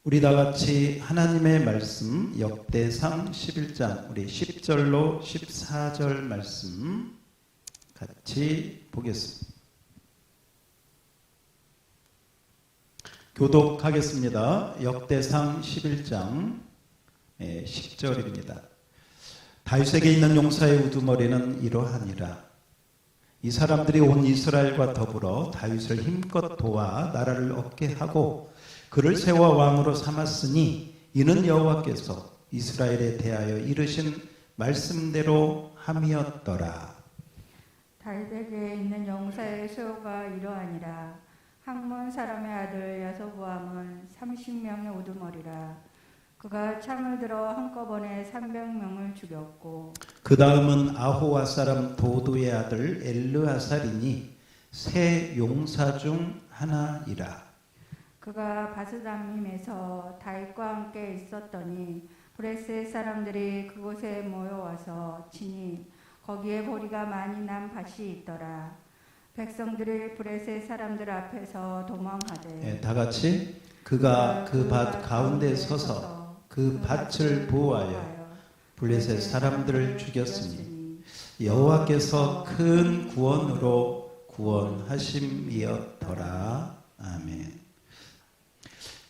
우리 다 같이 하나님의 말씀 역대상 11장 우리 10절로 14절 말씀 같이 보겠습니다. 교독하겠습니다. 역대상 11장 10절입니다. 다윗에게 있는 용사의 우두머리는 이러하니라. 이 사람들이 온 이스라엘과 더불어 다윗을 힘껏 도와 나라를 얻게 하고 그를 세워 왕으로 삼았으니 이는 여호와께서 이스라엘에 대하여 이르신 말씀대로 함이었더라. 다윗에게 있는 용사의 수요가 이러하니라. 학몬 사람의 아들 야소보암은 30명의 우두머리라. 그가 창을 들어 한꺼번에 300명을 죽였고 그 다음은 아호와 사람 도도의 아들 엘르아살이니 세 용사 중 하나이라. 그가 바스다밈에서 다윗과 함께 있었더니 브레스의 사람들이 그곳에 모여와서 치니 거기에 보리가 많이 난 밭이 있더라. 백성들이 브레스의 사람들 앞에서 도망하되 다 같이 그가 그 밭 가운데 서서 그 밭을 보호하여 블레셋 사람들을 죽였으니 여호와께서 큰 구원으로 구원하심이었더라. 아멘.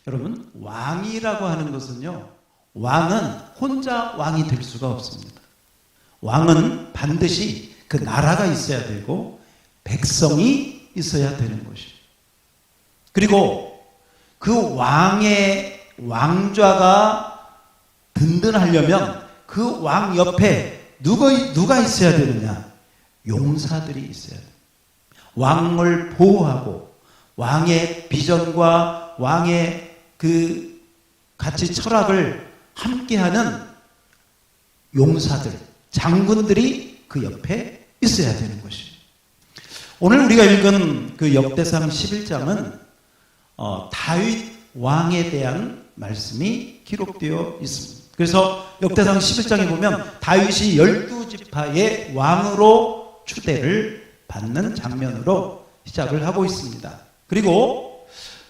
여러분, 왕이라고 하는 것은요, 왕은 혼자 왕이 될 수가 없습니다. 왕은 반드시 그 나라가 있어야 되고 백성이 있어야 되는 것입니다. 그리고 그 왕의 왕좌가 든든하려면 그 왕 옆에 누가 있어야 되느냐? 용사들이 있어야 돼요. 왕을 보호하고 왕의 비전과 왕의 그 가치 철학을 함께하는 용사들, 장군들이 그 옆에 있어야 되는 것입니다. 오늘 우리가 읽은 그 역대상 11장은 다윗 왕에 대한 말씀이 기록되어 있습니다. 그래서 역대상 11장에 보면 다윗이 12지파의 왕으로 추대를 받는 장면으로 시작을 하고 있습니다. 그리고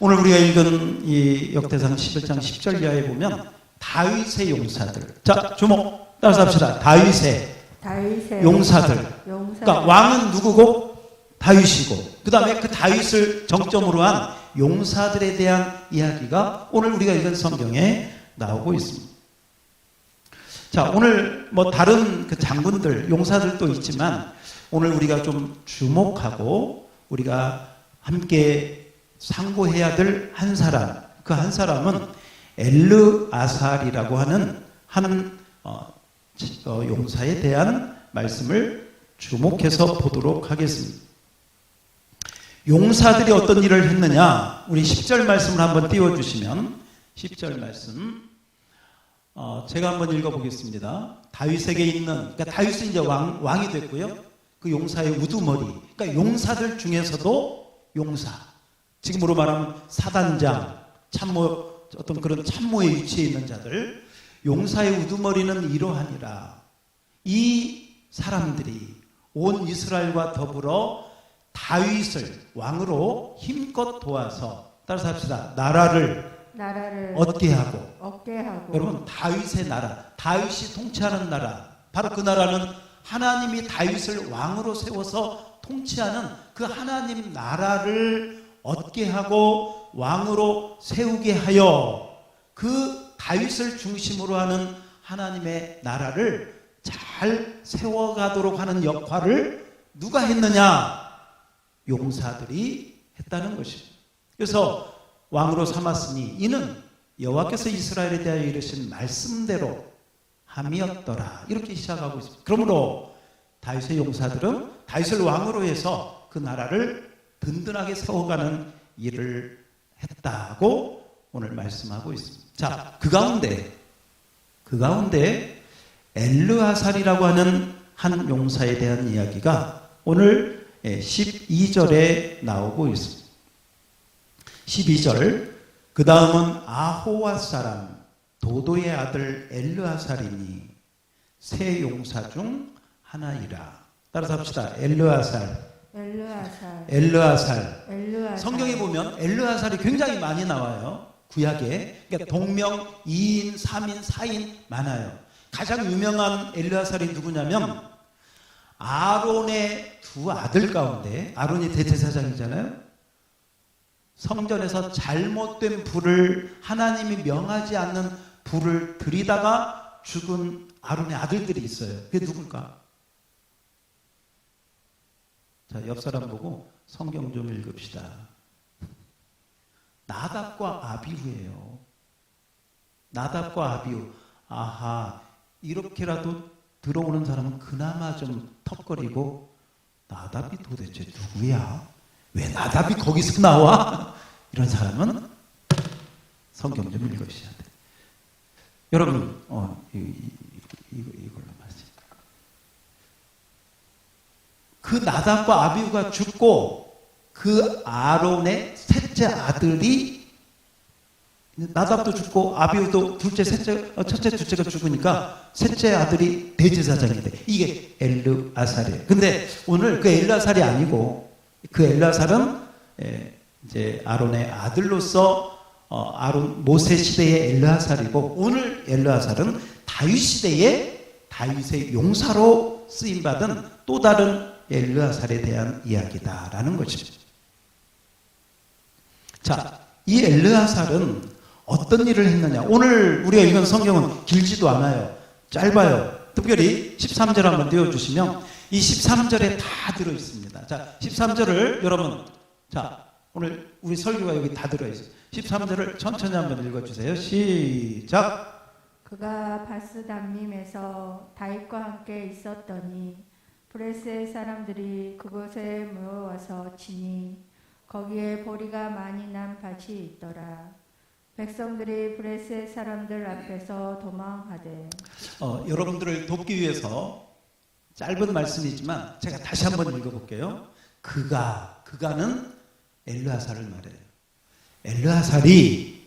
오늘 우리가 읽은 이 역대상 11장 10절 이하에 보면 다윗의 용사들. 자, 주목 따라서 합시다. 다윗의 용사들. 그러니까 왕은 누구고? 다윗이고 그 다음에 그 다윗을 정점으로 한 용사들에 대한 이야기가 오늘 우리가 읽은 성경에 나오고 있습니다. 자, 오늘 뭐 다른 그 장군들, 용사들도 있지만 오늘 우리가 좀 주목하고 우리가 함께 상고해야 될 한 사람, 그 한 사람은 엘르아살이라고 하는 한 용사에 대한 말씀을 주목해서 보도록 하겠습니다. 용사들이 어떤 일을 했느냐? 우리 10절 말씀을 한번 띄워주시면 10절 말씀 제가 한번 읽어보겠습니다. 다윗에게 있는, 그러니까 다윗은 이제 왕이 됐고요. 그 용사의 우두머리, 그러니까 용사들 중에서도 용사, 지금으로 말하면 사단장, 참모, 어떤 그런 참모의 위치에 있는 자들, 용사의 우두머리는 이러하니라. 이 사람들이 온 이스라엘과 더불어 다윗을 왕으로 힘껏 도와서 따라서 합시다. 나라를 얻게 하고. 여러분, 다윗의 나라, 다윗이 통치하는 나라, 바로 그 나라는 하나님이 다윗을 왕으로 세워서 통치하는 그 하나님 나라를 얻게 하고 왕으로 세우게 하여 그 다윗을 중심으로 하는 하나님의 나라를 잘 세워가도록 하는 역할을 누가 했느냐? 용사들이 했다는 것입니다. 그래서 왕으로 삼았으니 이는 여호와께서 이스라엘에 대하여 이르신 말씀대로 함이었더라. 이렇게 시작하고 있습니다. 그러므로 다윗의 용사들은 다윗을 왕으로 해서 그 나라를 든든하게 세워가는 일을 했다고 오늘 말씀하고 있습니다. 자, 그 가운데 엘르아살이라고 하는 한 용사에 대한 이야기가 오늘 12절에 나오고 있습니다. 12절, 그 다음은 아호와 사람 도도의 아들 엘르아살이니 세 용사 중 하나이라. 따라서 합시다. 엘르아살. 성경에 보면 엘르아살이 굉장히 많이 나와요. 구약에. 그러니까 동명 2인, 3인, 4인 많아요. 가장 유명한 엘르아살이 누구냐면 아론의 두 아들 가운데, 아론이 대제사장이잖아요. 성전에서 잘못된 불을, 하나님이 명하지 않는 불을 들이다가 죽은 아론의 아들들이 있어요. 그게 누굴까? 자, 옆 사람 보고 성경 좀 읽읍시다. 나답과 아비후예요. 나답과 아비후. 아하, 이렇게라도 들어오는 사람은 그나마 좀 턱거리고, 나답이 도대체 누구야? 왜 나답이 거기서 나와? 이런 사람은 성경 좀 읽으셔야 돼. 여러분, 이걸로 말씀. 그 나답과 아비후가 죽고 그 아론의 셋째 아들이, 나답도 죽고 아비후도 첫째, 둘째가 죽으니까 셋째 아들이 대제사장이 돼. 이게 엘르아살이에요. 근데 오늘 그 엘르아살이 아니고, 그 엘르아살은 이제 아론의 아들로서 아론 모세 시대의 엘르아살이고, 오늘 엘르아살은 다윗 시대의 다윗의 용사로 쓰임 받은 또 다른 엘르아살에 대한 이야기다라는 것입니다. 자, 이 엘르아살은 어떤 일을 했느냐? 오늘 우리가 읽은 성경은 길지도 않아요. 짧아요. 특별히 13절 한번 띄워주시면 이 13절에 다 들어있습니다. 자, 13절을 여러분, 자, 오늘 우리 설교가 여기 다 들어있어요. 13절을 천천히 한번 읽어주세요. 시작. 그가 바스담림에서 다윗과 함께 있었더니 브레스의 사람들이 그곳에 모여와서 치니 거기에 보리가 많이 난 밭이 있더라. 백성들이 브레스의 사람들 앞에서 도망하되. 여러분들을 돕기 위해서 짧은 말씀이지만 제가 다시 한번 읽어볼게요. 그가는 엘르아살을 말해요. 엘르아살이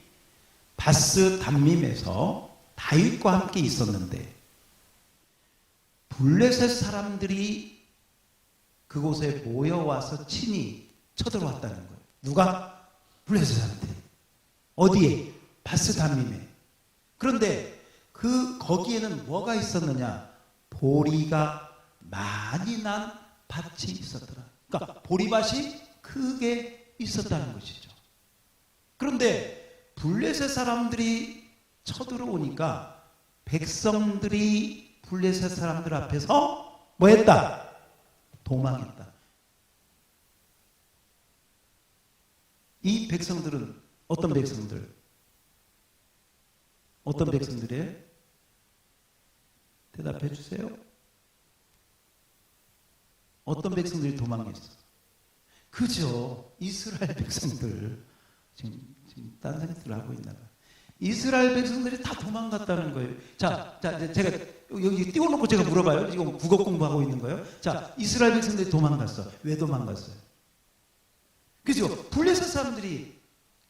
바스 담밈에서 다윗과 함께 있었는데 블레셋 사람들이 그곳에 모여와서 친히 쳐들어왔다는 거예요. 누가? 블레셋 사람들이. 어디에? 바스 담밈에. 그런데 거기에는 뭐가 있었느냐? 보리가 많이 난 밭이 있었더라. 그러니까 보리밭이 크게 있었다는 것이죠. 그런데 블레셋 사람들이 쳐들어오니까 백성들이 블레셋 사람들 앞에서 뭐 했다? 도망했다. 이 백성들은 어떤 백성들? 어떤 백성들이에요? 대답해 주세요. 어떤 백성들이 도망했어? 그죠? 이스라엘 백성들. 지금 딴 생각들 하고 있나 봐요. 이스라엘 백성들이 다 도망갔다는 거예요. 자, 제가 여기 띄워놓고 제가 물어봐요. 지금 국어 공부하고 있는 거예요. 자, 이스라엘 백성들이 도망갔어. 왜 도망갔어요? 그죠? 블레셋 사람들이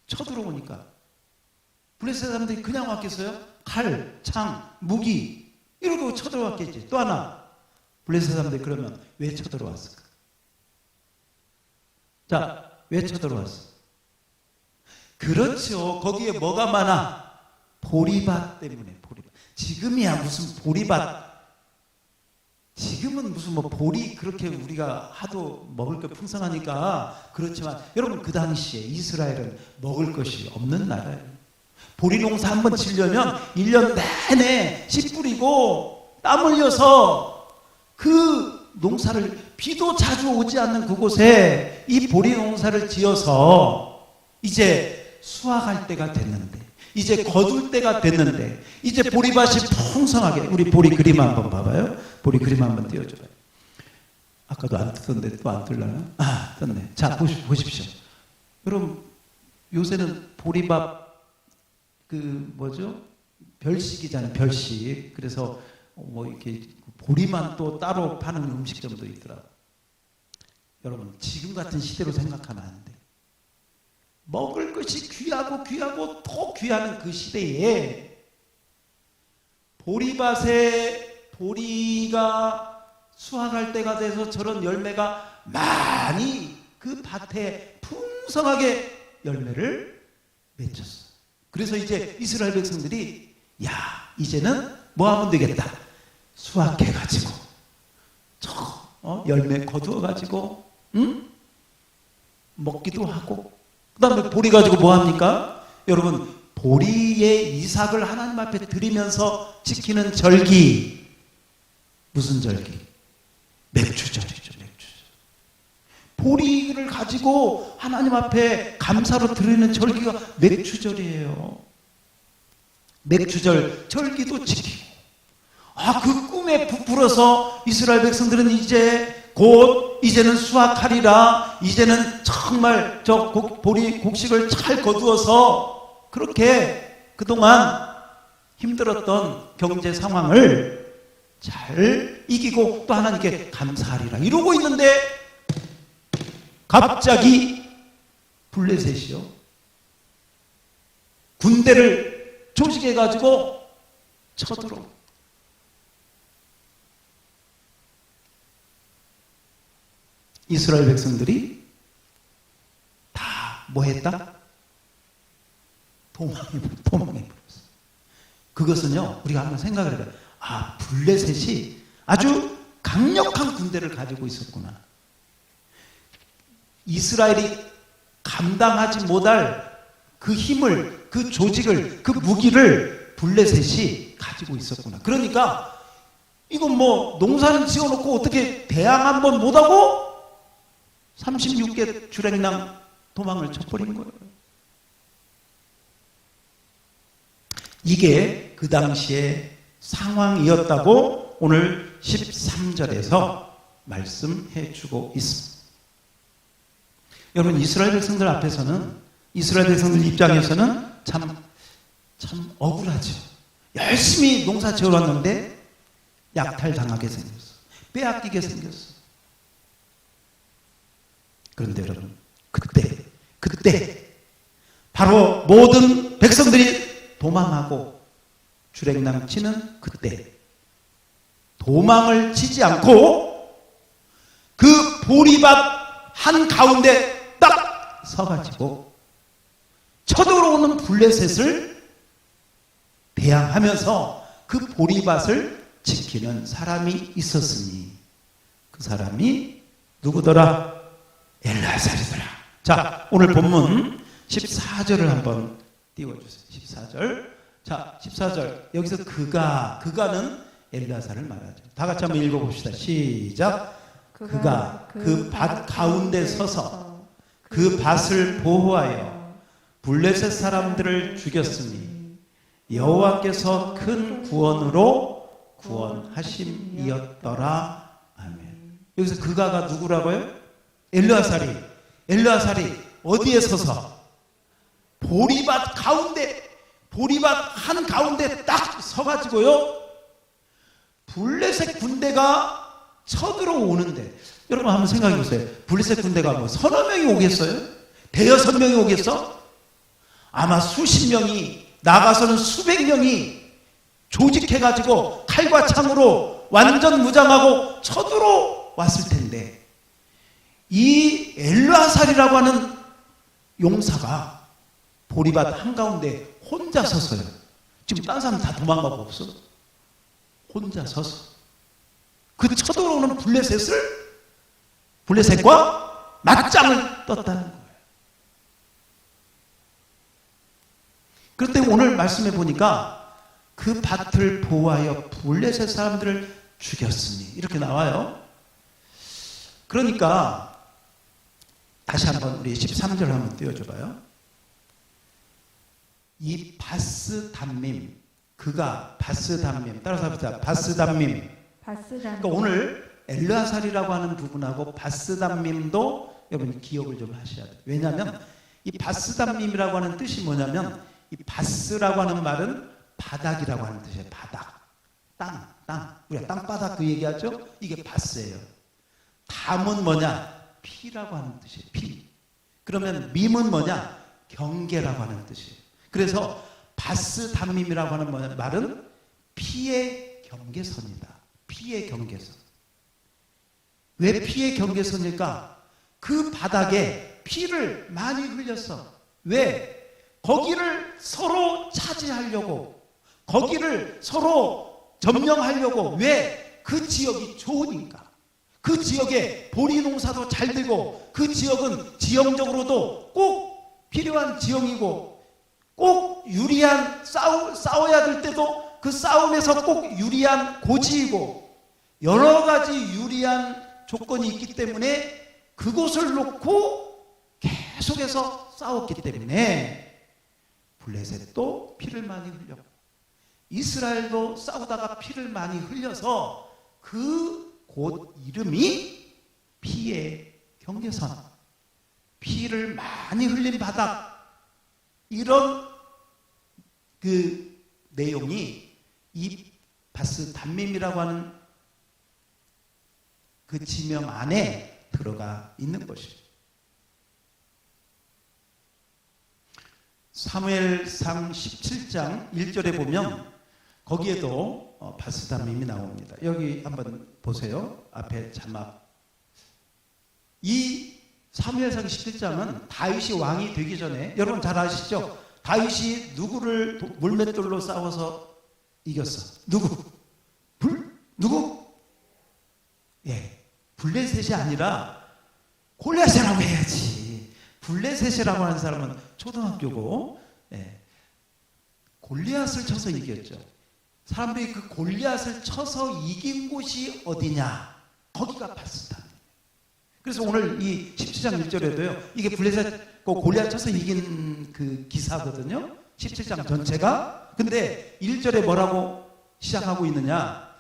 쳐들어오니까. 블레셋 사람들이 그냥 왔겠어요? 칼, 창, 무기 이러고 쳐들어왔겠지. 또 하나, 블레셋 사람들이 그러면 왜 쳐들어왔을까? 자, 왜 쳐들어왔어? 그렇죠. 거기에 뭐가 많아? 보리밭 때문에. 보리밭. 지금이야 무슨 보리밭. 지금은 무슨 뭐 보리 그렇게 우리가 하도 먹을 게 풍성하니까 그렇지만 여러분 그 당시에 이스라엘은 먹을 것이 없는 나라예요. 보리 농사 한번 지려면 1년 내내 씨 뿌리고 땀 흘려서 그 농사를, 비도 자주 오지 않는 그곳에 이 보리 농사를 지어서 이제 수확할 때가 됐는데, 이제 거둘 때가 됐는데, 이제 보리밭이 풍성하게. 우리 보리 그림 한번 봐봐요. 보리 그림 한번 띄워줘요. 아까도 안 뜨던데 또 안 뜰라나? 아, 떴네. 자, 보십시오. 여러분, 요새는 보리밥 별식이잖아요. 별식. 그래서 뭐 이렇게 보리만 또 따로 파는 음식점도 있더라고요. 여러분, 지금 같은 시대로 생각하면 안 돼. 먹을 것이 귀하고 더 귀한 그 시대에 보리밭에 보리가 수확할 때가 돼서 저런 열매가 많이 그 밭에 풍성하게 열매를 맺혔어. 그래서 이제 이스라엘 백성들이 야, 이제는 뭐 하면 되겠다. 수확해가지고 열매 거두어가지고 먹기도 하고, 그 다음에 보리 가지고 뭐 합니까? 여러분, 보리의 이삭을 하나님 앞에 드리면서 지키는 절기, 무슨 절기? 맥주절이죠. 맥주절. 보리를 가지고 하나님 앞에 감사로 드리는 절기가 맥주절이에요. 맥주절 절기도 지키고, 그 꿈에 부풀어서 이스라엘 백성들은 이제는 수확하리라, 이제는 정말 저 보리 곡식을 잘 거두어서 그렇게 그동안 힘들었던 경제 상황을 잘 이기고 또 하나님께 감사하리라 이러고 있는데, 갑자기 블레셋이요, 군대를 조직해가지고 쳐들어. 이스라엘 백성들이 다 뭐 했다? 도망해버렸어. 그것은요, 우리가 한번 생각을 해봐요. 블레셋이 아주 강력한 군대를 가지고 있었구나. 이스라엘이 감당하지 못할 그 힘을, 그 조직을, 그 무기를 블레셋이 가지고 있었구나. 그러니까 이건 뭐 농사는 지어놓고 어떻게 대항 한번 못하고 36개 주랭랑 도망을 쳐버린 거예요. 이게 그 당시의 상황이었다고 오늘 13절에서 말씀해 주고 있습니다. 여러분, 이스라엘 백성들 앞에서는, 이스라엘 백성들 입장에서는 참 억울하죠. 열심히 농사 지어왔는데 약탈당하게 생겼어. 빼앗기게 생겼어. 그런데 여러분, 그때 바로 모든 백성들이 도망하고 주랭랑 치는 그때, 도망을 치지 않고 그 보리밭 한가운데 딱 서가지고 쳐들어오는 블레셋을 대항하면서 그 보리밭을 지키는 사람이 있었으니, 그 사람이 누구더라? 엘르아살이더라. 자, 오늘 본문 14절을 한번 띄워주세요. 14절. 자, 14절. 여기서 그가는 엘르아살을 말하죠. 다 같이 한번 읽어봅시다. 시작. 그가 그 밭 가운데 서서 그 밭을 보호하여 블레셋 사람들을 죽였으니 여호와께서 큰 구원으로 구원하심이었더라. 아멘. 여기서 그가가 누구라고요? 엘르아살이 어디에 서서? 보리밭 가운데, 보리밭 한가운데 딱 서가지고요, 블레셋 군대가 쳐들어오는데, 여러분 한번 생각해 보세요. 블레셋 군대가 뭐 서너 명이 오겠어요? 대여섯 명이 오겠어? 아마 수십 명이, 나가서는 수백 명이 조직해가지고 칼과 창으로 완전 무장하고 쳐들어왔을 텐데, 이 엘르아살이라고 하는 용사가 보리밭 한가운데 혼자 섰어요. 지금 딴 사람 다 도망가고 없어. 혼자 서서 그 쳐들어오는 블레셋과 맞짱을 떴다는 거예요. 그런데 오늘 말씀해 보니까 그 밭을 보호하여 블레셋 사람들을 죽였으니 이렇게 나와요. 그러니까 다시 한번 우리 13절 한번 띄워줘봐요. 이 바스담밈, 그가 바스담밈, 따라서 합시다. 바스담밈. 그러니까 오늘 엘르아살이라고 하는 부분하고 바스담밈도 여러분 기억을 좀 하셔야 돼요. 왜냐하면 이 바스담밈이라고 하는 뜻이 뭐냐면, 이 바스라고 하는 말은 바닥이라고 하는 뜻이에요. 바닥, 땅. 우리가 땅바닥 그 얘기하죠? 이게 바스예요. 담은 뭐냐? 피라고 하는 뜻이에요. 피. 그러면 밈은 뭐냐? 경계라고 하는 뜻이에요. 그래서 바스담밈이라고 하는 말은 피의 경계선이다. 피의 경계선. 왜 피의 경계선일까? 그 바닥에 피를 많이 흘렸어. 왜? 거기를 서로 차지하려고, 거기를 서로 점령하려고. 왜? 그 지역이 좋으니까. 그 지역에 보리 농사도 잘 되고, 그 지역은 지형적으로도 꼭 필요한 지형이고, 꼭 유리한 싸워야 될 때도 그 싸움에서 꼭 유리한 고지이고, 여러 가지 유리한 조건이 있기 때문에 그곳을 놓고 계속해서 싸웠기 때문에 블레셋도 피를 많이 흘렸고, 이스라엘도 싸우다가 피를 많이 흘려서 그 곳 이름이 피의 경계선, 피를 많이 흘린 바닥, 이런 그 내용이 이 바스 담밈이라고 하는 그 지명 안에 들어가 있는 것이죠. 사무엘상 17장 1절에 보면 거기에도 바스 담밈이 나옵니다. 여기 한번 보세요. 앞에 자막. 이 사무엘상 17장은 다윗이 왕이 되기 전에, 여러분 잘 아시죠? 다윗이 누구를 물맷돌로 싸워서 이겼어? 누구? 누구? 예, 블레셋이 아니라 골리앗이라고 해야지. 블레셋이라고 하는 사람은 초등학교고, 예, 골리앗을 쳐서 이겼죠. 사람들이 그 골리앗을 쳐서 이긴 곳이 어디냐? 거기가 바스다. 그래서 오늘 이 17장 1절에도요, 이게 블레셋 골리앗 쳐서 이긴 그 기사거든요. 17장 전체가. 근데 1절에 뭐라고 시작하고 있느냐?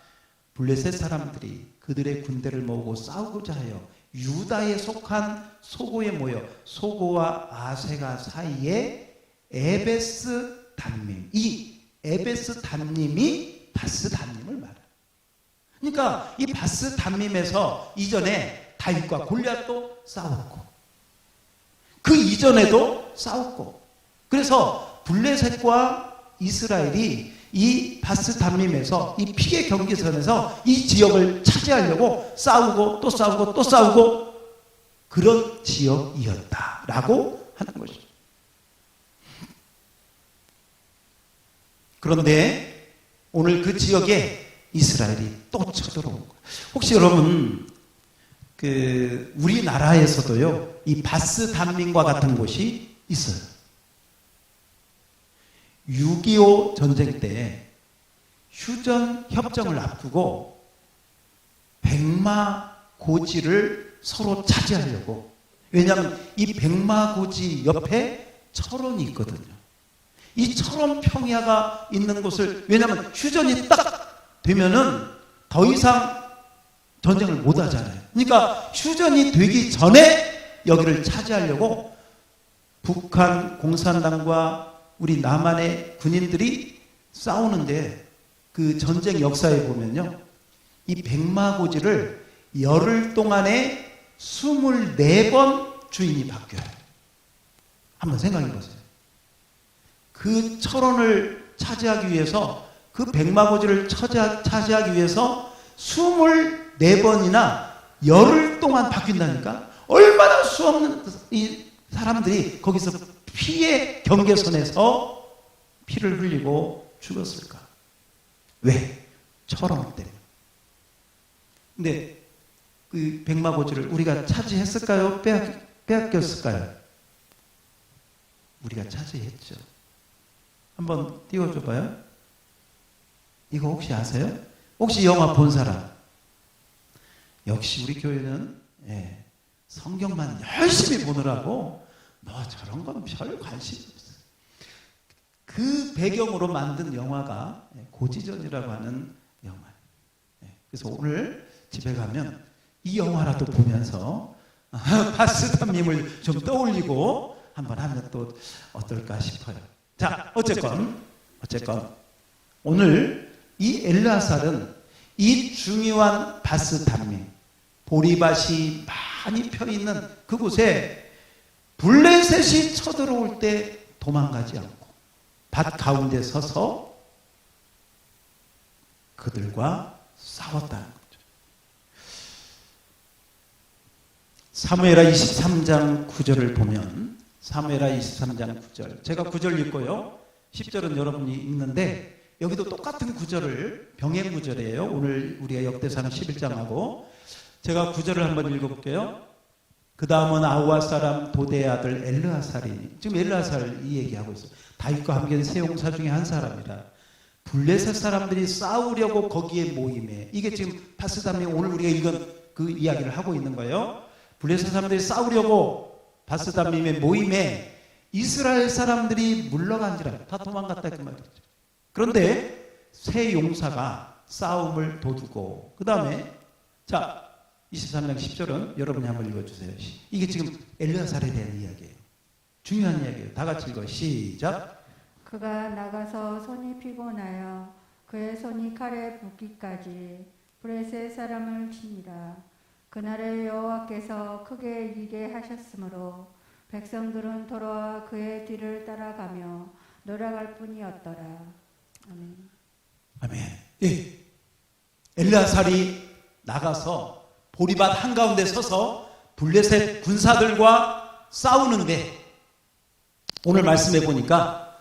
블레셋 사람들이 그들의 군대를 모으고 싸우고자 하여 유다에 속한 소고에 모여 소고와 아세가 사이에 에베스 단밈, 이 에베스 단밈이 바스 단밈을 말해요. 그러니까 이 바스 단밈에서 이전에 다윗과 골리앗도 싸웠고, 그 이전에도 싸웠고, 그래서 블레셋과 이스라엘이 이 바스 담밈에서, 이 피의 경계선에서 이 지역을 차지하려고 싸우고 또 싸우고 또 싸우고, 그런 지역이었다라고 하는 것이죠. 그런데 오늘 그 지역에 이스라엘이 또 쳐들어온 거예요. 혹시 여러분 우리나라에서도요, 이 바스 담밈과 같은 곳이 있어요. 6.25 전쟁 때 휴전 협정을 앞두고 백마고지를 서로 차지하려고, 왜냐하면 이 백마고지 옆에 철원이 있거든요. 이 철원 평야가 있는 곳을, 왜냐하면 휴전이 딱 되면은 더 이상 전쟁을 못 하잖아요. 그러니까 휴전이 되기 전에 여기를 차지하려고 북한 공산당과 우리 남한의 군인들이 싸우는데, 그 전쟁 역사에 보면요, 이 백마고지를 열흘 동안에 24번 주인이 바뀌어요. 한번 생각해 보세요. 그 철원을 차지하기 위해서, 그 백마고지를 차지하기 위해서 24번이나 열흘 동안 바뀐다니까? 얼마나 수없는 이 사람들이 거기서 피의 경계선에서 피를 흘리고 죽었을까? 왜? 철원 때문에. 근데 그 백마고지를 우리가 차지했을까요? 빼앗겼을까요? 우리가 차지했죠. 한번 띄워줘봐요. 이거 혹시 아세요? 혹시 영화 본 사람? 역시 우리 교회는 성경만 열심히 보느라고 뭐 저런 건 별 관심이 없어요. 그 배경으로 만든 영화가 고지전이라고 하는 영화예요. 그래서 오늘 집에 가면 이 영화라도 보면서 바스 담밈을 좀 떠올리고 한번 하면 또 어떨까 싶어요. 자, 어쨌건 오늘 이 엘르아살은 이 중요한 바스 담밈, 보리밭이 많이 펴있는 그곳에 블레셋이 쳐들어올 때 도망가지 않고 밭 가운데 서서 그들과 싸웠다는 거죠. 사무엘하 23장 9절을 보면 사무엘하 23장 9절. 제가 9절 읽고요. 10절은 여러분이 읽는데 여기도 똑같은 구절을 병행 구절이에요. 오늘 우리가 역대상 11장하고 제가 9절을 한번 읽어볼게요. 그 다음은 아우아 사람 도대의 아들 엘르하살이니. 지금 엘르하살 이 얘기하고 있어요. 다윗과 함께 세용사 중에 한 사람이다. 블레셋 사람들이 싸우려고 거기에 모임에, 이게 지금 바스다미 오늘 우리가 읽은 그 이야기를 하고 있는 거예요. 블레셋 사람들이 싸우려고 바스다밈의 모임에 이스라엘 사람들이 물러간지라. 다 도망갔다 그 말이죠. 그런데 세 용사가 싸움을 도두고 그 다음에 자 23장 10절은 여러분이 한번 읽어주세요. 이게 지금 엘르하살에 대한 이야기예요. 중요한 이야기예요. 다 같이 읽어. 시작. 그가 나가서 손이 피곤하여 그의 손이 칼에 붓기까지 브레셋 사람을 치니라. 그날에 여호와께서 크게 이기게 하셨으므로 백성들은 돌아와 그의 뒤를 따라가며 노래할 뿐이었더라. 아멘. 아멘. 예. 엘르하살이 나가서 보리밭 한가운데 서서 블레셋 군사들과 싸우는데 오늘 말씀해 보니까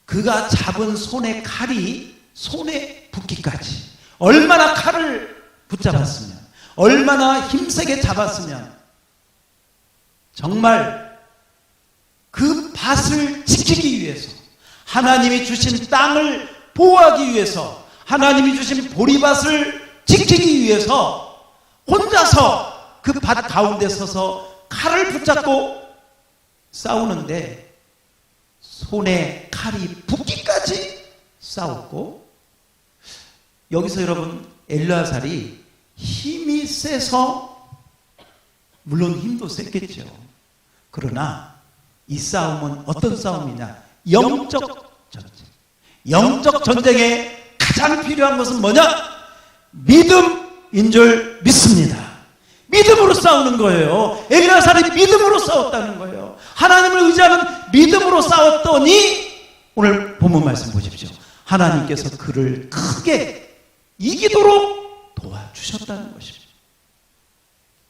그가 잡은 손의 칼이 손에 붓기까지, 얼마나 칼을 붙잡았으면, 얼마나 힘세게 잡았으면 정말 그 밭을 지키기 위해서, 하나님이 주신 땅을 보호하기 위해서, 하나님이 주신 보리밭을 지키기 위해서 혼자서 그 밭 가운데 서서 칼을 붙잡고 싸우는데 손에 칼이 붓기까지 싸웠고, 여기서 여러분 엘르하살이 힘이 세서, 물론 힘도 셌겠죠. 그러나 이 싸움은 어떤 싸움이냐? 영적 전쟁. 영적 전쟁에 가장 필요한 것은 뭐냐? 믿음인 줄 믿습니다. 믿음으로 싸우는 거예요. 엘르하살이 믿음으로 싸웠다는 거예요. 하나님을 의지하는 믿음으로 싸웠더니 오늘 본문 말씀 보십시오. 하나님께서 그를 크게 이기도록 도와주셨다는 것입니다.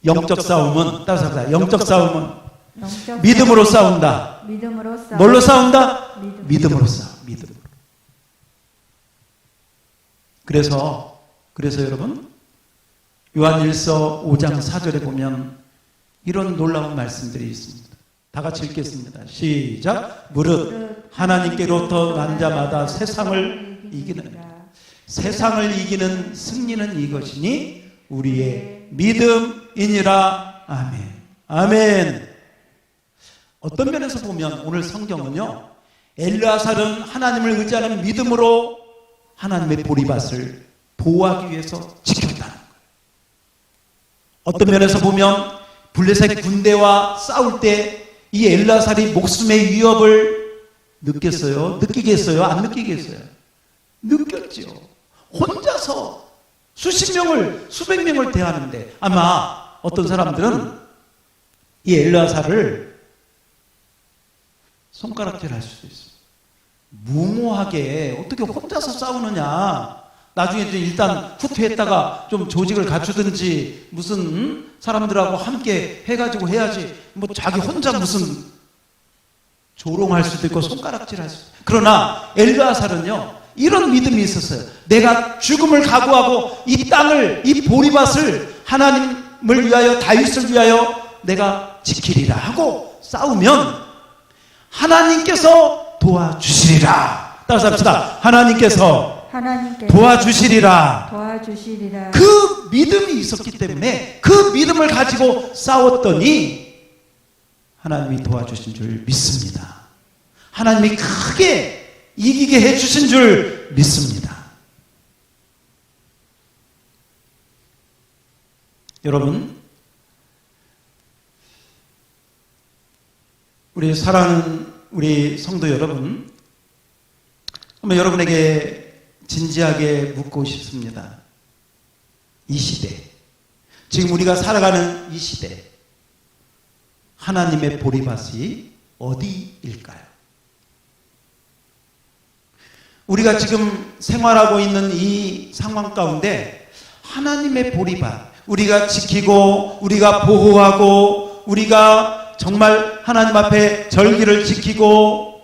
영적 싸움은, 따라서 합니다. 영적 싸움은 믿음으로 싸운다. 믿음으로 싸운다. 뭘로 싸운다? 믿음으로 싸워. 믿음으로. 그래서 여러분 요한일서 5장 4절에 보면 이런 놀라운 말씀들이 있습니다. 다 같이 읽겠습니다. 시작. 무릇 하나님께로부터 난 자마다 세상을 이기느니라. 세상을 이기는 승리는 이것이니 우리의 믿음이니라. 아멘. 아멘. 어떤 면에서 보면 오늘 성경은요, 엘르하살은 하나님을 의지하는 믿음으로 하나님의 보리밭을 보호하기 위해서 지켰다는 거예요. 어떤 면에서 보면 블레셋 군대와 싸울 때 이 엘르하살이 목숨의 위협을 느꼈어요? 느끼겠어요? 안 느끼겠어요? 느꼈죠. 혼자서 수십 명을, 수백 명을 대하는데 아마 어떤 사람들은 이 엘르하살을 손가락질할 수도 있어요. 무모하게 어떻게 혼자서 싸우느냐. 나중에 이제 일단 후퇴했다가 좀 조직을 갖추든지 무슨 사람들하고 함께 해가지고 해야지. 뭐 자기 혼자 무슨 조롱할 수도 있고 손가락질할 수도 있고. 그러나 엘르하살은요 이런 믿음이 있었어요. 내가 죽음을 각오하고 이 땅을, 이 보리밭을 하나님을 위하여, 다윗을 위하여 내가 지키리라 하고 싸우면 하나님께서 도와주시리라. 따라서 합시다. 하나님께서 도와주시리라. 그 믿음이 있었기 때문에 그 믿음을 가지고 싸웠더니 하나님이 도와주신 줄 믿습니다. 하나님이 크게 이기게 해주신 줄 믿습니다. 여러분, 우리 사랑하는 우리 성도 여러분, 한번 여러분에게 진지하게 묻고 싶습니다. 이 시대, 지금 우리가 살아가는 이 시대, 하나님의 보리밭이 어디일까요? 우리가 지금 생활하고 있는 이 상황 가운데 하나님의 보리밭, 우리가 지키고 우리가 보호하고 우리가 정말 하나님 앞에 절기를 지키고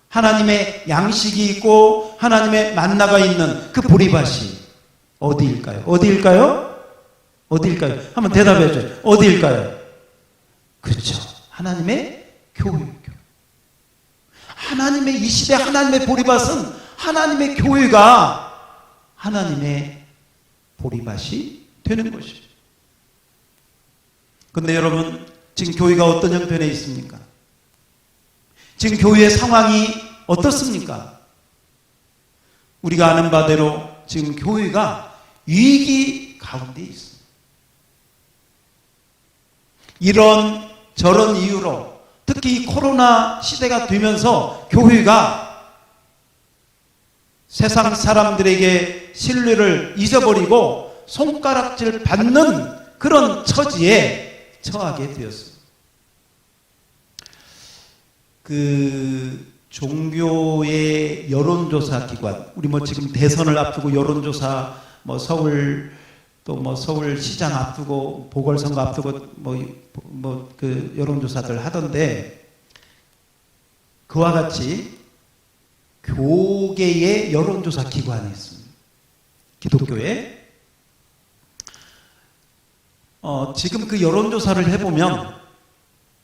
하나님의 양식이 있고 하나님의 만나가 있는 그 보리밭이 어디일까요? 어디일까요? 어디일까요? 한번 대답해 줘요. 어디일까요? 그렇죠. 하나님의 교회. 하나님의 이 시대 하나님의 보리밭은 하나님의 교회가 하나님의 보리밭이 되는 것이죠. 그런데 여러분, 지금 교회가 어떤 형편에 있습니까? 지금 교회의 상황이 어떻습니까? 우리가 아는 바대로 지금 교회가 위기 가운데 있습니다. 이런 저런 이유로 특히 이 코로나 시대가 되면서 교회가 세상 사람들에게 신뢰를 잊어버리고 손가락질 받는 그런 처지에 처하게 되었습니다. 그 종교의 여론조사 기관, 우리 뭐 지금 대선을 앞두고 여론조사, 뭐 서울 또 뭐 서울시장 앞두고 보궐선거 앞두고 뭐 그 여론조사들 하던데, 그와 같이 교계의 여론조사 기관이 있습니다. 기독교에. 지금 그 여론조사를 해보면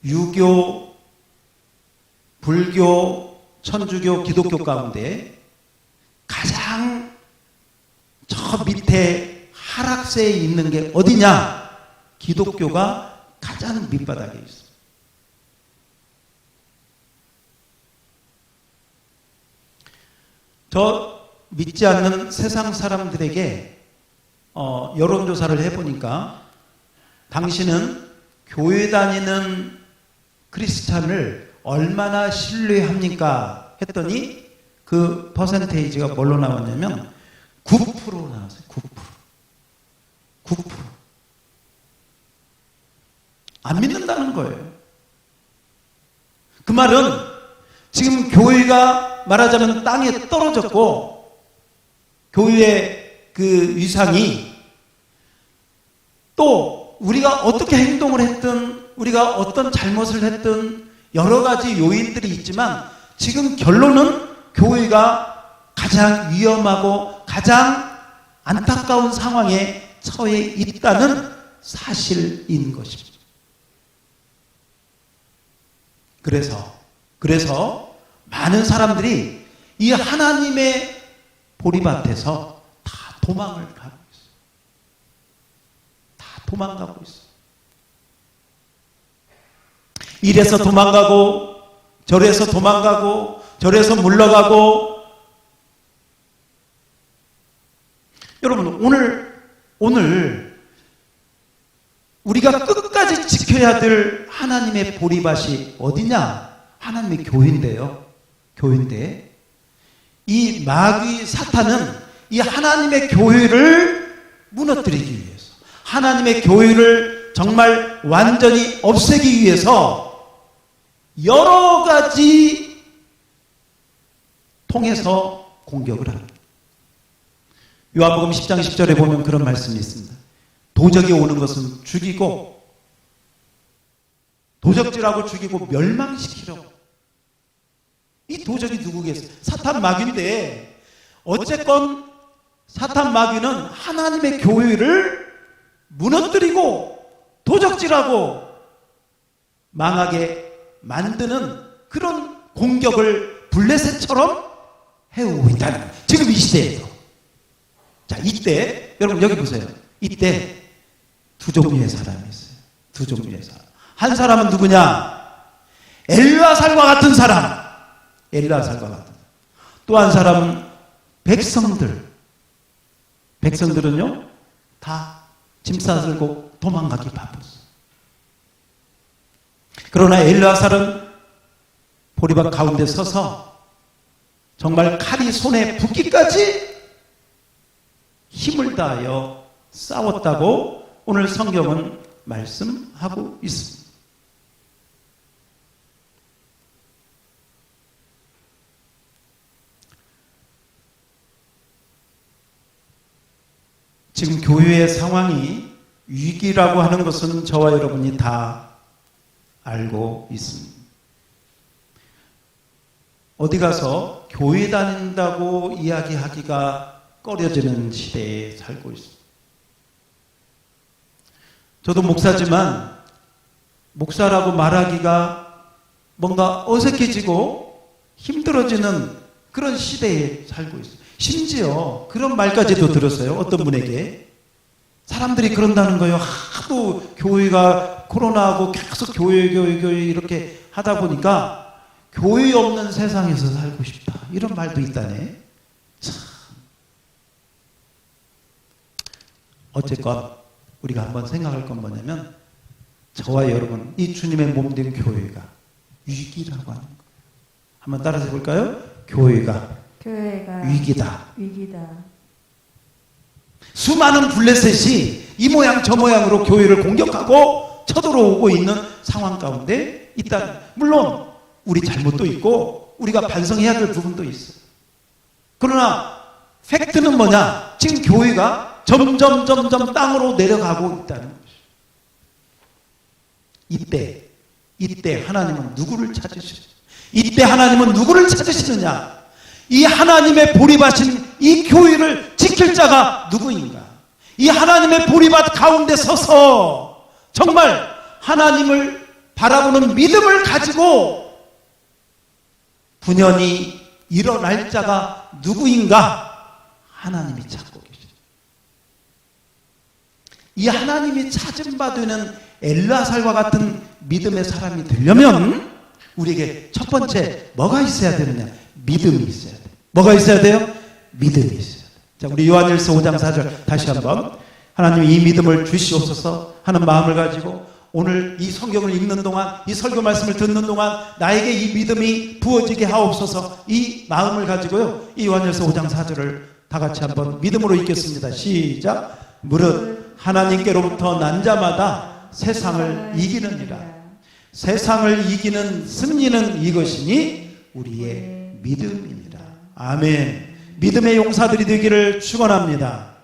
유교, 불교, 천주교, 기독교 가운데 가장 저 밑에 하락세에 있는 게 어디냐? 기독교가 가장 밑바닥에 있어요. 저 믿지 않는 세상 사람들에게 여론조사를 해보니까 당신은 교회 다니는 크리스찬을 얼마나 신뢰합니까? 했더니 그 퍼센테이지가 뭘로 나왔냐면 9% 나왔어요. 9%. 안 믿는다는 거예요. 그 말은 지금 교회가 말하자면 땅에 떨어졌고 교회의 그 위상이 또 우리가 어떻게 행동을 했든 우리가 어떤 잘못을 했든 여러 가지 요인들이 있지만 지금 결론은 교회가 가장 위험하고 가장 안타까운 상황에 처해 있다는 사실인 것입니다. 그래서 많은 사람들이 이 하나님의 보리밭에서 다 도망을 가고 있어요. 다 도망가고 있어요. 이래서 도망가고 저래서 도망가고 저래서 물러가고. 여러분, 오늘 우리가 끝까지 지켜야 될 하나님의 보리밭이 어디냐? 하나님의 교회인데요. 교회인데 이 마귀 사탄은 이 하나님의 교회를 무너뜨리기 위해서, 하나님의 교회를 정말 완전히 없애기 위해서 여러 가지 통해서 공격을 합니다. 요한복음 10장 10절에 보면 그런 말씀이 있습니다. 도적이 오는 것은 죽이고 도적질하고 죽이고 멸망시키려고. 이 도적이 누구겠어요? 사탄 마귀인데 어쨌건 사탄 마귀는 하나님의 교회를 무너뜨리고 도적질하고 망하게 만드는 그런 공격을 블레셋처럼 해오고 있다는 거예요. 지금 이 시대에서. 자, 이때 여러분 여기 보세요. 이때 두 종류의 사람이 있어요. 두 종류의 사람. 한 사람은 누구냐? 엘라살과 같은 사람. 엘라살과 같은 사람. 또 한 사람은 백성들. 백성들은요, 다 짐 싸들고 도망가기 바빴어요. 그러나 엘라살은 보리밭 가운데 서서 정말 칼이 손에 붙기까지 힘을 다하여 싸웠다고 오늘 성경은 말씀하고 있습니다. 지금 교회의 상황이 위기라고 하는 것은 저와 여러분이 다 알고 있습니다. 어디 가서 교회 다닌다고 이야기하기가 꺼려지는 시대에 살고 있습니다. 저도 목사지만 목사라고 말하기가 뭔가 어색해지고 힘들어지는 그런 시대에 살고 있어요. 심지어 그런 말까지도 들었어요. 어떤 분에게. 사람들이 그런다는 거예요. 하도 교회가 코로나하고 계속 교회 이렇게 하다 보니까 교회 없는 세상에서 살고 싶다. 이런 말도 있다네. 참. 어쨌건 우리가 한번 생각할 건 뭐냐면 저와 여러분, 이 주님의 몸된 교회가 위기라고 하는 거예요. 한번 따라서 해볼까요? 교회가 위기다. 수많은 블레셋이 이 모양 저 모양으로 교회를 공격하고 쳐들어오고 있는 상황 가운데 있다. 물론 우리 잘못도 있고 우리가 반성해야 될 부분도 있어요. 그러나 팩트는 뭐냐? 지금 교회가 점점 땅으로 내려가고 있다는 것이죠. 이때 하나님은 누구를 찾으시느냐? 이때 하나님은 누구를 찾으시느냐? 이 하나님의 보리밭인 이 교회를 지킬 자가 누구인가? 이 하나님의 보리밭 가운데 서서 정말 하나님을 바라보는 믿음을 가지고 분연히 일어날 자가 누구인가? 하나님이 찾고 계십니다. 이 하나님이 찾은 바 되는 엘라살과 같은 믿음의 사람이 되려면 우리에게 첫 번째 뭐가 있어야 되느냐? 믿음이 있어야 돼요. 뭐가 있어야 돼요? 믿음이 있어야 돼요. 자, 우리 요한일서 5장 4절 다시 한번 하나님 이 믿음을 주시옵소서 하는 마음을 가지고 오늘 이 성경을 읽는 동안 이 설교 말씀을 듣는 동안 나에게 이 믿음이 부어지게 하옵소서 이 마음을 가지고요. 이 요한일서 5장 4절을 다 같이 한번 믿음으로 읽겠습니다. 시작. 무릇 하나님께로부터 난 자마다 세상을 이기느니라. 세상을 이기는 승리는 이것이니 우리의 믿음이니라. 아멘. 믿음의 용사들이 되기를 축원합니다.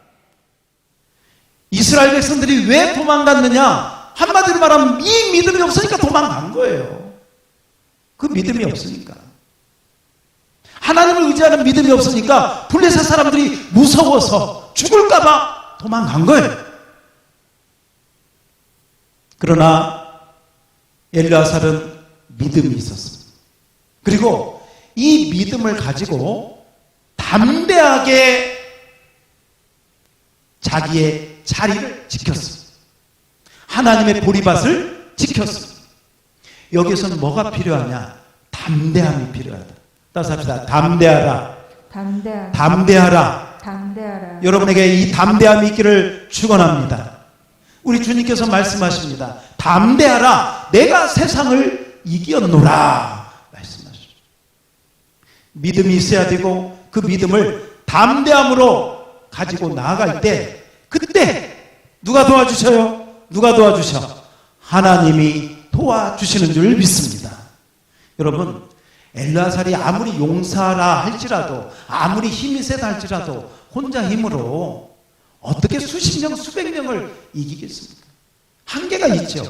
이스라엘 백성들이 왜 도망갔느냐? 한마디로 말하면 이 믿음이 없으니까 도망간 거예요. 그 믿음이 없으니까. 하나님을 의지하는 믿음이 없으니까 블레셋 사람들이 무서워서 죽을까 봐 도망간 거예요. 그러나 엘르아살은 믿음이 있었습니다. 그리고 이 믿음을 가지고 담대하게 자기의 자리를 지켰습니다. 하나님의 보리밭을 지켰습니다. 여기서는 뭐가 필요하냐? 담대함이 필요하다. 따라서 합시다. 담대하라. 여러분에게 이 담대함이 있기를 축원합니다. 우리 주님께서 말씀하십니다. 담대하라. 내가 세상을 이겼노라. 말씀하시죠. 믿음이 있어야 되고 그 믿음을 담대함으로 가지고 나아갈 때 그때 누가 도와주셔요? 누가 도와주셔? 하나님이 도와주시는 줄 믿습니다. 여러분, 엘르아살이 아무리 용사라 할지라도 아무리 힘이 세다 할지라도 혼자 힘으로 어떻게 수십 명 수백 명을 이기겠습니까? 한계가 있죠.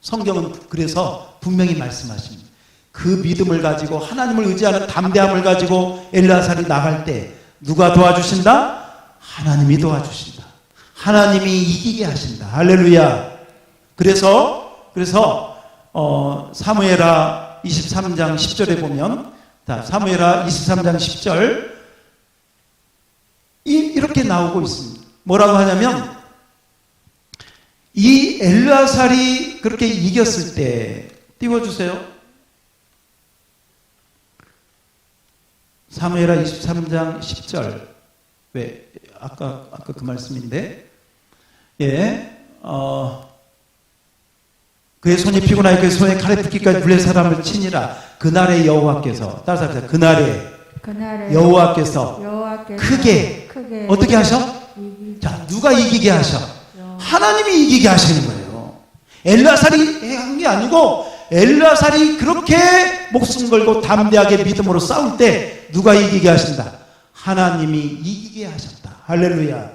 성경은 그래서 분명히 말씀하십니다. 그 믿음을 가지고 하나님을 의지하는 담대함을 가지고 엘르아살이 나갈 때 누가 도와주신다? 하나님이 도와주신다. 하나님이 이기게 하신다. 할렐루야. 그래서 사무엘하 23장 10절에 보면 사무엘하 23장 10절 이렇게 나오고 있습니다. 뭐라고 하냐면 이 엘르아살이 그렇게 이겼을 때 띄워주세요. 사무엘하 23장 10절 왜 아까 그 말씀인데 그의 손이 피곤하여 그의 손에 칼에 붙기까지 블레셋 사람을 치니라. 그날에 여호와께서 따라서 합시다. 그날에 여호와께서 크게 어떻게 하셔? 자, 누가 이기게 하셔? 하나님이 이기게 하시는 거예요. 엘르아살이 한 게 아니고 엘르아살이 그렇게 목숨 걸고 담대하게 믿음으로 싸울 때 누가 이기게 하신다? 하나님이 이기게 하셨다. 할렐루야.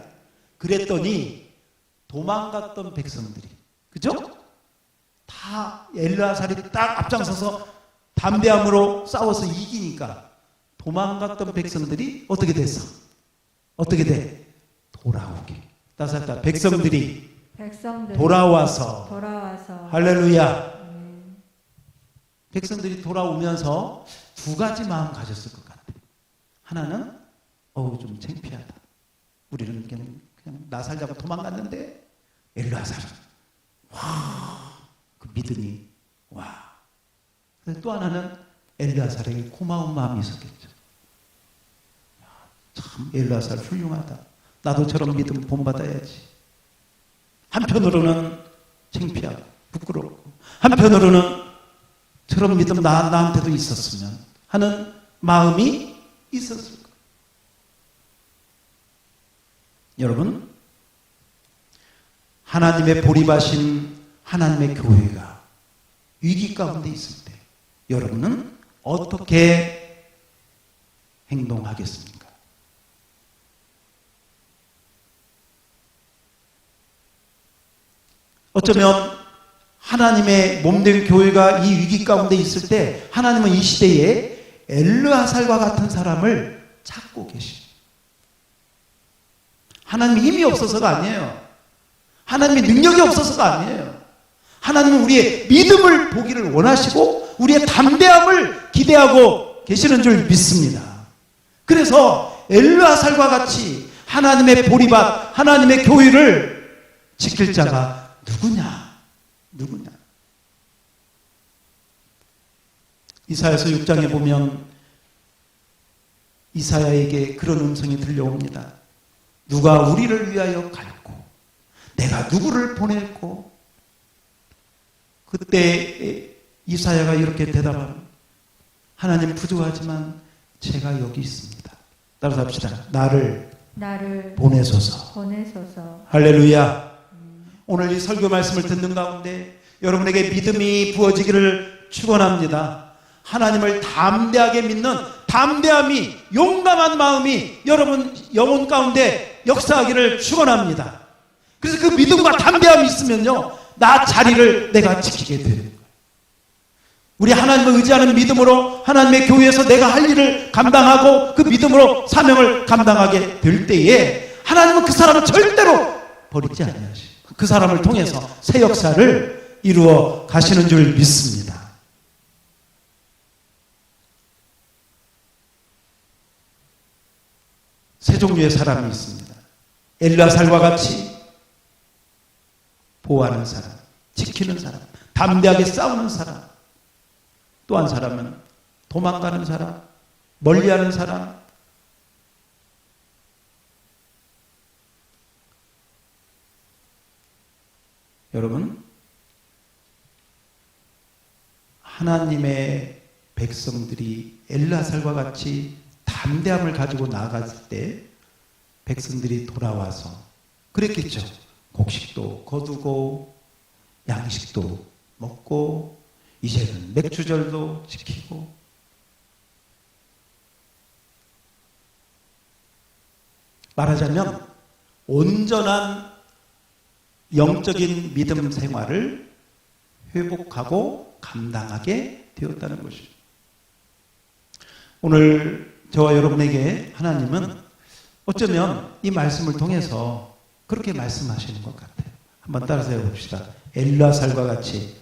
그랬더니 도망갔던 백성들이, 그죠? 다 엘르아살이 딱 앞장서서 담대함으로 싸워서 이기니까 도망갔던 백성들이 어떻게 됐어? 어떻게 돼? 돌아오게. 따라서 백성들이 돌아와서 할렐루야. 백성들이 돌아오면서 두 가지 마음 가졌을 것 같아. 하나는 좀 창피하다. 우리는 그냥 나 살자고 도망갔는데 엘르아살은 그 믿음이 또 하나는 엘르아살에게 고마운 마음이 있었겠죠. 참 엘르아살 훌륭하다. 나도 저런 믿음 본받아야지. 한편으로는 창피하고 부끄럽고 한편으로는 저런 믿음 나한테도 있었으면 하는 마음이 있었을 거예요. 여러분, 하나님의 보리바신 하나님의 교회가 위기 가운데 있을 때 여러분은 어떻게 행동하겠습니까? 어쩌면 하나님의 몸된 교회가 이 위기 가운데 있을 때 하나님은 이 시대에 엘르아살과 같은 사람을 찾고 계십니다. 하나님의 힘이 없어서가 아니에요. 하나님의 능력이 없어서가 아니에요. 하나님은 우리의 믿음을 보기를 원하시고 우리의 담대함을 기대하고 계시는 줄 믿습니다. 그래서 엘르아살과 같이 하나님의 보리밭, 하나님의 교회를 지킬 자가 누구냐? 이사야서 6장에 보면 이사야에게 그런 음성이 들려옵니다. 누가 우리를 위하여 갈고 내가 누구를 보낼고. 그때 이사야가 이렇게 대답합니다. 하나님 부족하지만 제가 여기 있습니다. 따라서 합시다. 나를 보내소서. 할렐루야. 오늘 이 설교 말씀을 듣는 가운데 여러분에게 믿음이 부어지기를 축원합니다. 하나님을 담대하게 믿는 담대함이, 용감한 마음이 여러분 영혼 가운데 역사하기를 축원합니다. 그래서 그 믿음과 담대함이 있으면요, 나 자리를 내가 지키게 되는 거예요. 우리 하나님을 의지하는 믿음으로 하나님의 교회에서 내가 할 일을 감당하고 그 믿음으로 사명을 감당하게 될 때에 하나님은 그 사람을 절대로 버리지 않으시고 그 사람을 통해서 새 역사를 이루어 가시는 줄 믿습니다. 세 종류의 사람이 있습니다. 엘르아살과 같이 보호하는 사람, 지키는 사람, 담대하게 싸우는 사람. 또 한 사람은 도망가는 사람, 멀리하는 사람. 여러분, 하나님의 백성들이 엘르아살과 같이 담대함을 가지고 나아갔을 때 백성들이 돌아와서 그랬겠죠. 곡식도 거두고 양식도 먹고 이제는 맥주절도 지키고. 말하자면 온전한 영적인 믿음 생활을 회복하고 감당하게 되었다는 것이죠. 오늘 저와 여러분에게 하나님은 어쩌면 이 말씀을 통해서 그렇게 말씀하시는 것 같아요. 한번 따라서 해봅시다. 엘르아살과 같이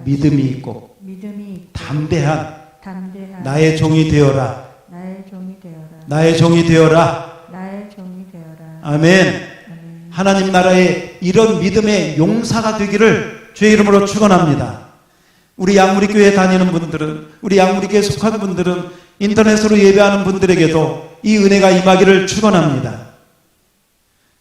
믿음이 있고 담대한 나의 종이 되어라. 나의 종이 되어라. 아멘. 하나님 나라의 이런 믿음의 용사가 되기를 주의 이름으로 축원합니다. 우리 양무리 교회 다니는 분들은, 우리 양무리 교회에 속한 분들은, 인터넷으로 예배하는 분들에게도 이 은혜가 임하기를 축원합니다.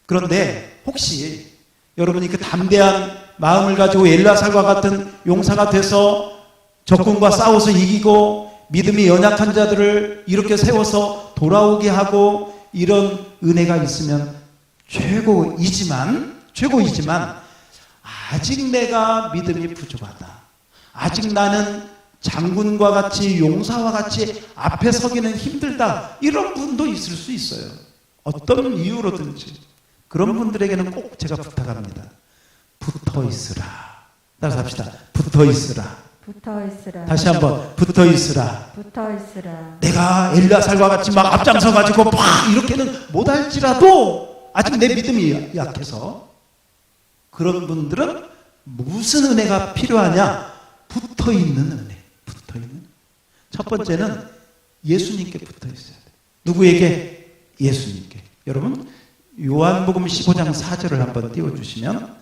그런데 혹시 여러분이 그 담대한 마음을 가지고 엘르아살과 같은 용사가 돼서 적군과 싸워서 이기고 믿음이 연약한 자들을 이렇게 세워서 돌아오게 하고 이런 은혜가 있으면 최고이지만 아직 내가 믿음이 부족하다. 아직 나는 장군과 같이 용사와 같이 앞에 서기는 힘들다. 이런 분도 있을 수 있어요. 어떤 이유로든지. 그런 분들에게는 꼭 제가 부탁합니다. 붙어 있으라. 따라서 합시다. 붙어 있으라. 붙어 있으라. 다시 한번 붙어 있으라. 붙어 있으라. 내가 엘리야살과 같이 막 앞장서 가지고 막 이렇게는 못할지라도 아직 내 믿음이 약해서 그런 분들은 무슨 은혜가 필요하냐? 붙어 있는 은혜. 붙어 있는. 첫 번째는 예수님께 붙어 있어야 돼. 누구에게? 예수님께. 여러분 요한복음 15장 4절을 한번 띄워주시면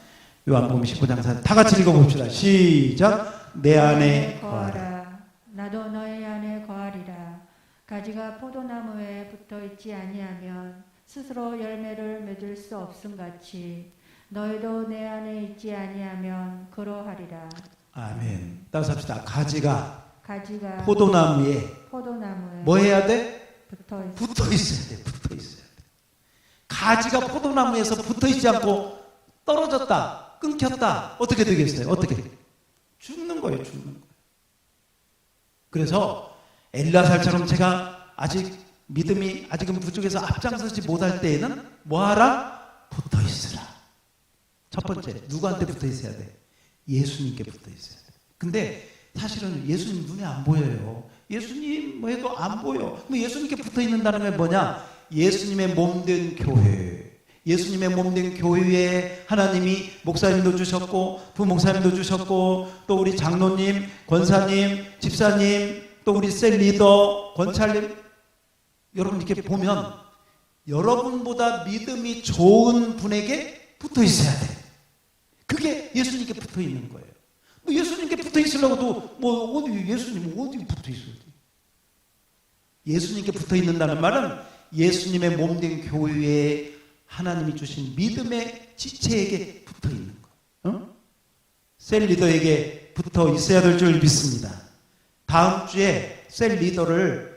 요한복음 15장 4절 다 같이 읽어봅시다. 시작. 내 안에 거하라. 나도 너희 안에 거하리라. 가지가 포도나무에 붙어 있지 아니하면 스스로 열매를 맺을 수 없음같이 너희도 내 안에 있지 아니하면 그러하리라. 아멘. 따라서 합시다. 가지가 포도나무에 뭐 해야 돼? 붙어 있어야 돼. 붙어 있어야 돼. 가지가 포도나무에서 붙어 있지 않고 떨어졌다, 끊겼다. 어떻게 되겠어요? 어떻게? 죽는 거예요. 죽는 거예요. 그래서 엘리야살처럼 제가 아직 믿음이 아직은 부족해서 앞장서지 못할 때에는 뭐하라? 붙어 있으라. 첫 번째, 누구한테 붙어 있어야 돼? 예수님께 붙어 있어야 돼. 근데 사실은 예수님 눈에 안 보여요. 예수님 뭐 해도 안 보여. 뭐 예수님께 붙어 있는다는 게 뭐냐? 예수님의 몸된 교회. 예수님의 몸된 교회에 하나님이 목사님도 주셨고 부목사님도 주셨고 또 우리 장로님, 권사님, 집사님 또 우리 셀 리더, 권찰님 여러분 이렇게 보면 여러분보다 믿음이 좋은 분에게 붙어 있어야 돼. 그게 예수님께 붙어 있는 거예요. 뭐 예수님께 붙어 있으려고도 뭐 어디 예수님 어디 붙어 있어야 돼? 예수님께 붙어 있는다는 말은 예수님의 몸된 교회에 하나님이 주신 믿음의 지체에게 붙어 있는 거. 셀 리더에게 붙어 있어야 될 줄 믿습니다. 다음 주에 셀 리더를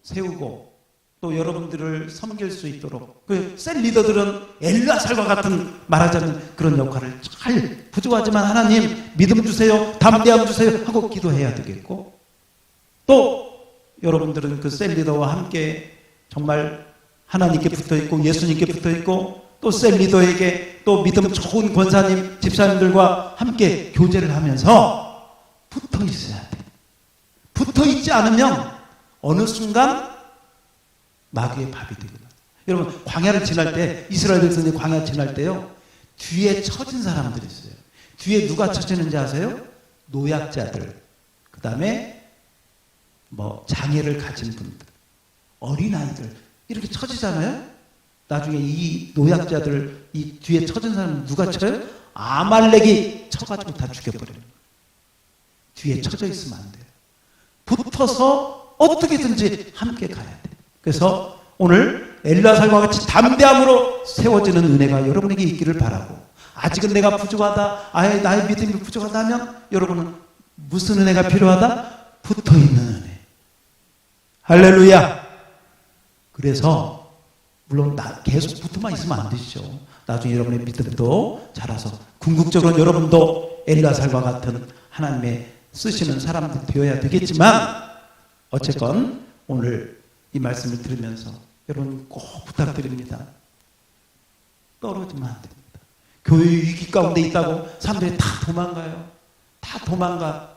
세우고 또 여러분들을 섬길 수 있도록 그 셀 리더들은 엘리야살과 같은 말하자면 그런 역할을 잘 부족하지만 하나님 믿음 주세요, 담대함 주세요 하고 기도해야 되겠고 또 여러분들은 그 셀 리더와 함께 정말 하나님께 붙어있고 예수님께 붙어있고 또 셀 리더에게 또 믿음 좋은 권사님, 집사님들과 함께 교제를 하면서 붙어 있어야 돼. 붙어 있지 않으면 어느 순간 마귀의 밥이 되거든. 여러분 광야를 지날 때 이스라엘 백성들이 광야 지날 때요 뒤에 처진 사람들이 있어요. 뒤에 누가 처지는지 아세요? 노약자들, 그 다음에 뭐 장애를 가진 분들, 어린아이들 이렇게 처지잖아요. 나중에 이 노약자들 이 뒤에 처진 사람은 누가 쳐요? 아말렉이 쳐가지고 다 죽여버려요. 뒤에 처져 있으면 안 돼요. 붙어서 어떻게든지 함께 가야 돼. 그래서 오늘 엘리야살과 같이 담대함으로 세워지는 은혜가 여러분에게 있기를 바라고, 아직은 내가 부족하다, 나의 믿음이 부족하다 하면 여러분은 무슨 은혜가 필요하다? 붙어있는 은혜. 할렐루야. 그래서 물론 계속 붙어만 있으면 안 되시죠. 나중에 여러분의 믿음도 자라서 궁극적으로 여러분도 엘리야살과 같은 하나님의 쓰시는 사람들 되어야 되겠지만 어쨌건 오늘 이 말씀을 들으면서 여러분 꼭 부탁드립니다. 떨어지면 안 됩니다. 교회 위기 가운데 있다고 사람들이 다 도망가요. 다 도망가.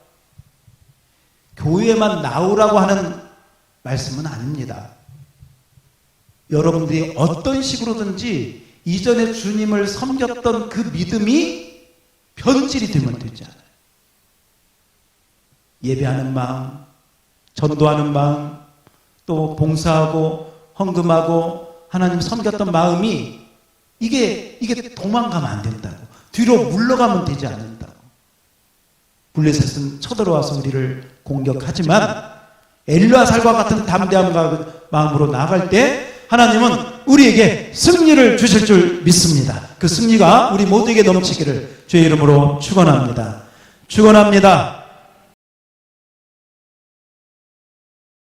교회만 나오라고 하는 말씀은 아닙니다. 여러분들이 어떤 식으로든지 이전에 주님을 섬겼던 그 믿음이 변질이 되면 되지 않아요. 예배하는 마음, 전도하는 마음, 또 봉사하고 헌금하고 하나님 섬겼던 마음이 이게 도망가면 안 된다고, 뒤로 물러가면 되지 않는다고. 블레셋은 쳐들어와서 우리를 공격하지만 엘리야살과 같은 담대함과 마음으로 나아갈 때 하나님은 우리에게 승리를 주실 줄 믿습니다. 그 승리가 우리 모두에게 넘치기를 주의 이름으로 축원합니다. 축원합니다.